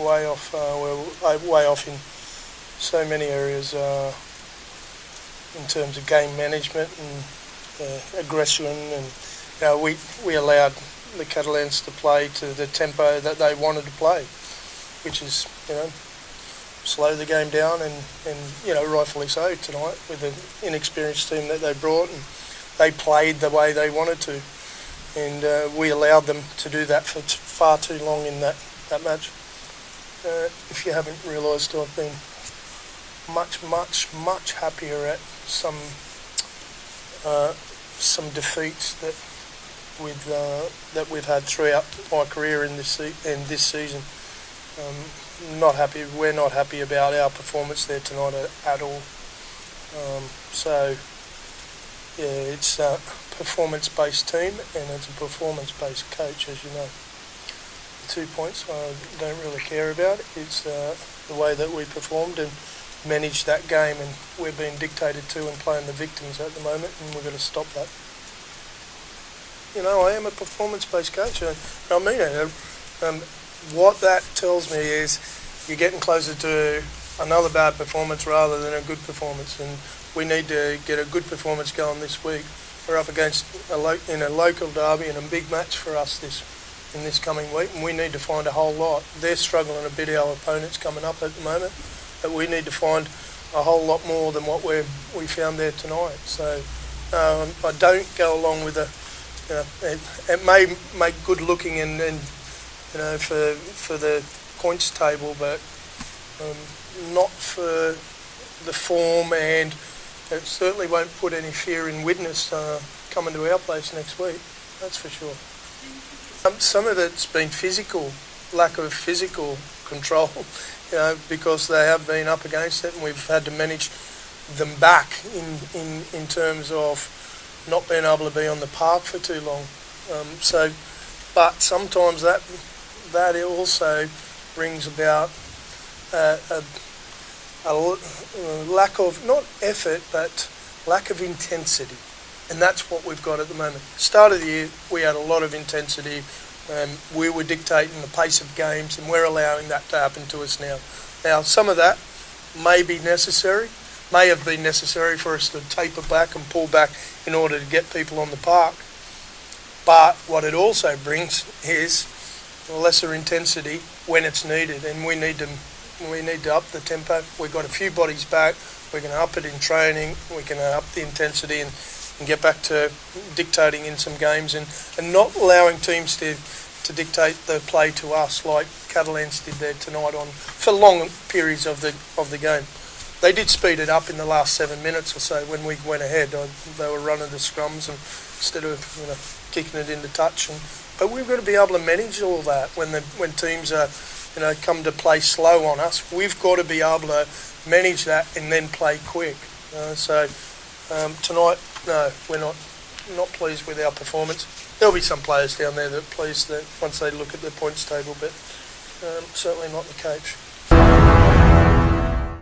way off. We're way off in so many areas in terms of game management and aggression, and we allowed the Catalans to play to the tempo that they wanted to play, which is slow the game down, and rightfully so tonight with the inexperienced team that they brought, and they played the way they wanted to, and we allowed them to do that for far too long in that match. If you haven't realised, I've been much happier at some defeats that we've had throughout my career in this season. We're not happy about our performance there tonight at all. It's a performance-based team, and it's a performance-based coach, as you know. The 2 points I don't really care about. It's the way that we performed and managed that game, and we're being dictated to and playing the victims at the moment, and we've got to stop that. I am a performance-based coach. I mean it. What that tells me is you're getting closer to another bad performance rather than a good performance, and we need to get a good performance going this week. We're up against in a local derby and a big match for us in this coming week, and we need to find a whole lot. They're struggling a bit, our opponents coming up at the moment, but we need to find a whole lot more than what we found there tonight. So I don't go along with it may make good looking and for the points table, but not for the form, and it certainly won't put any fear in Widnes coming to our place next week. That's for sure. Some of it's been physical, lack of physical control, because they have been up against it, and we've had to manage them back in terms of not being able to be on the park for too long. But sometimes that also brings about a lack of, not effort, but lack of intensity. And that's what we've got at the moment. Start of the year, we had a lot of intensity. We were dictating the pace of games, and we're allowing that to happen to us now. Now, some of that may have been necessary for us to taper back and pull back in order to get people on the park. But what it also brings is lesser intensity when it's needed, and we need to up the tempo. We've got a few bodies back. We're going to up it in training. We're going to up the intensity and get back to dictating in some games, and not allowing teams to dictate the play to us like Catalans did there tonight for long periods of the game. They did speed it up in the last 7 minutes or so when we went ahead. They were running the scrums and instead of kicking it into touch. But we've got to be able to manage all that when teams are come to play slow on us. We've got to be able to manage that and then play quick. Tonight, no, we're not pleased with our performance. There'll be some players down there that are pleased that once they look at the points table, but certainly not the coach.